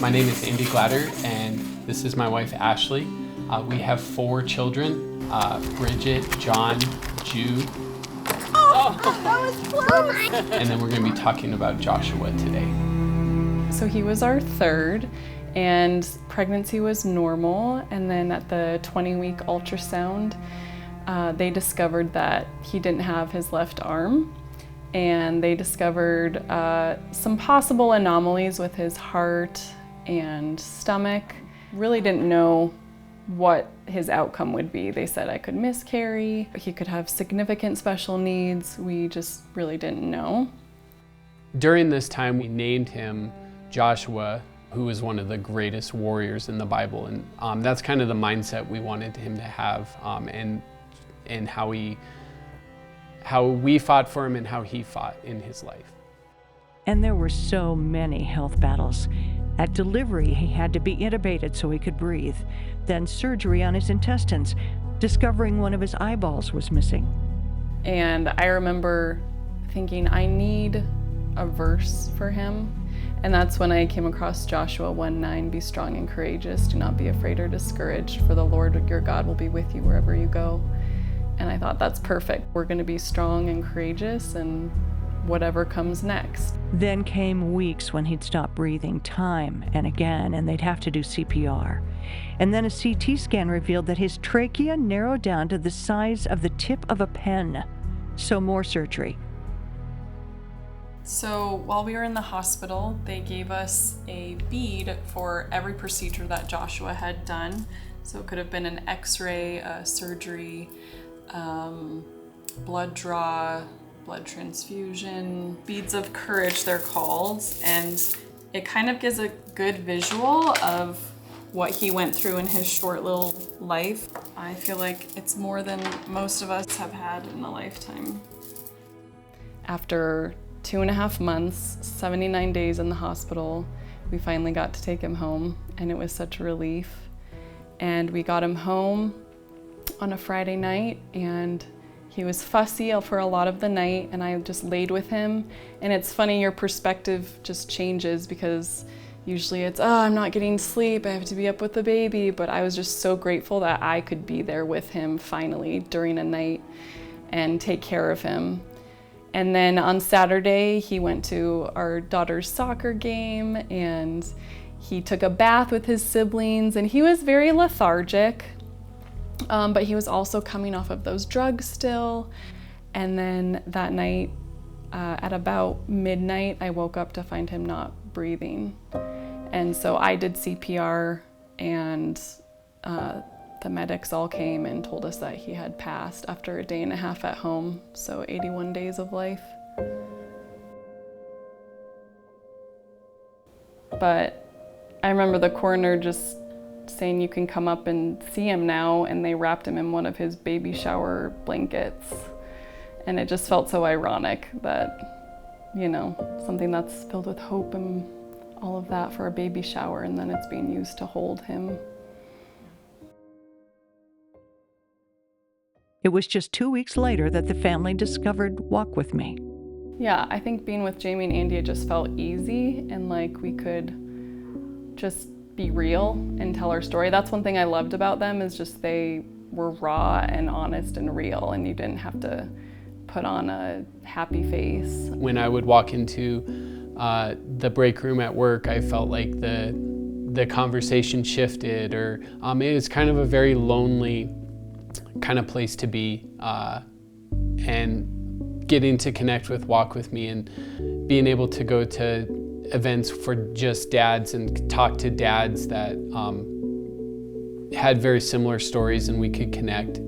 My name is Andy Glatter, and this is my wife, Ashley. We have 4 children, Bridget, John, Jude. Oh, that was close! And then we're going to be talking about Joshua today. So he was our 3rd, and pregnancy was normal. And then at the 20-week ultrasound, they discovered that he didn't have his left arm. And they discovered some possible anomalies with his heart and stomach. Really didn't know what his outcome would be. They said I could miscarry, he could have significant special needs. We just really didn't know. During this time, we named him Joshua, who was one of the greatest warriors in the Bible. And that's kind of the mindset we wanted him to have, and how we fought for him and how he fought in his life. And there were so many health battles. At delivery, he had to be intubated so he could breathe. Then surgery on his intestines, discovering one of his eyeballs was missing. And I remember thinking, I need a verse for him. And that's when I came across Joshua 1:9, be strong and courageous, do not be afraid or discouraged, for the Lord your God will be with you wherever you go. And I thought, that's perfect. We're going to be strong and courageous, and whatever comes next. Then came weeks when he'd stop breathing time and again, and they'd have to do CPR. And then a CT scan revealed that his trachea narrowed down to the size of the tip of a pen. So more surgery. So while we were in the hospital, they gave us a bead for every procedure that Joshua had done. So it could have been an x-ray, a surgery, blood draw, blood transfusion, beads of courage they're called, and it kind of gives a good visual of what he went through in his short little life. I feel like it's more than most of us have had in a lifetime. After 2.5 months, 79 days in the hospital, we finally got to take him home, and it was such a relief. And we got him home on a Friday night, and he was fussy for a lot of the night, and I just laid with him. And it's funny, your perspective just changes, because usually it's, oh, I'm not getting sleep, I have to be up with the baby. But I was just so grateful that I could be there with him finally during a night and take care of him. And then on Saturday, he went to our daughter's soccer game, and he took a bath with his siblings, and he was very lethargic. But he was also coming off of those drugs still. And then that night, at about midnight, I woke up to find him not breathing. And so I did CPR, and the medics all came and told us that he had passed after 1.5 days at home, so 81 days of life. But I remember the coroner just saying, you can come up and see him now, and they wrapped him in one of his baby shower blankets. And it just felt so ironic that, you know, something that's filled with hope and all of that for a baby shower, and then it's being used to hold him. It was just 2 weeks later that the family discovered Walk With Me. Yeah, I think being with Jamie and Andy, it just felt easy, and like we could just be real and tell our story. That's one thing I loved about them, is just they were raw and honest and real, and you didn't have to put on a happy face. When I would walk into the break room at work, I felt like the conversation shifted, or it was kind of a very lonely kind of place to be, and getting to connect with Walk With Me and being able to go to events for just dads and talk to dads that had very similar stories, and we could connect.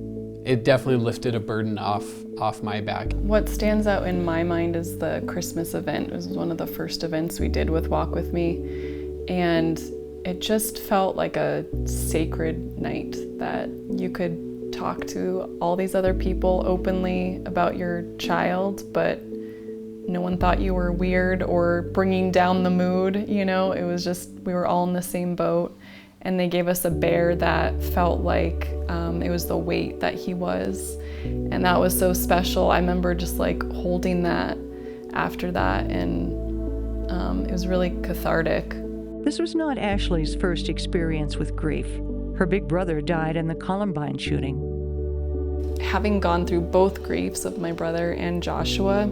It definitely lifted a burden off my back. What stands out in my mind is the Christmas event. It was one of the first events we did with Walk With Me, and it just felt like a sacred night that you could talk to all these other people openly about your child, but no one thought you were weird or bringing down the mood, you know? It was just, we were all in the same boat, and they gave us a bear that felt like it was the weight that he was, and that was so special. I remember just like holding that after that, and it was really cathartic. This was not Ashley's first experience with grief. Her big brother died in the Columbine shooting. Having gone through both griefs of my brother and Joshua,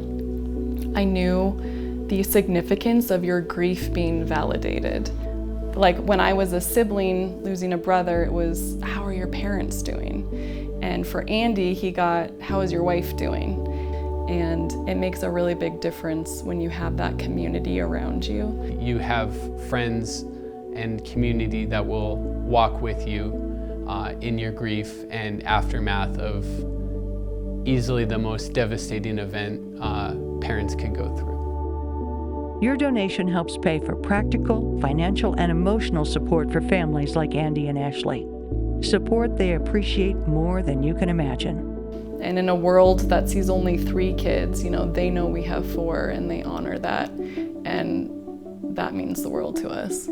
I knew the significance of your grief being validated. Like when I was a sibling losing a brother, it was, how are your parents doing? And for Andy, he got, how is your wife doing? And it makes a really big difference when you have that community around you. You have friends and community that will walk with you in your grief and aftermath of easily the most devastating event parents could go through. Your donation helps pay for practical, financial, and emotional support for families like Andy and Ashley. Support they appreciate more than you can imagine. And in a world that sees only 3 kids, they know we have 4 and they honor that. And that means the world to us.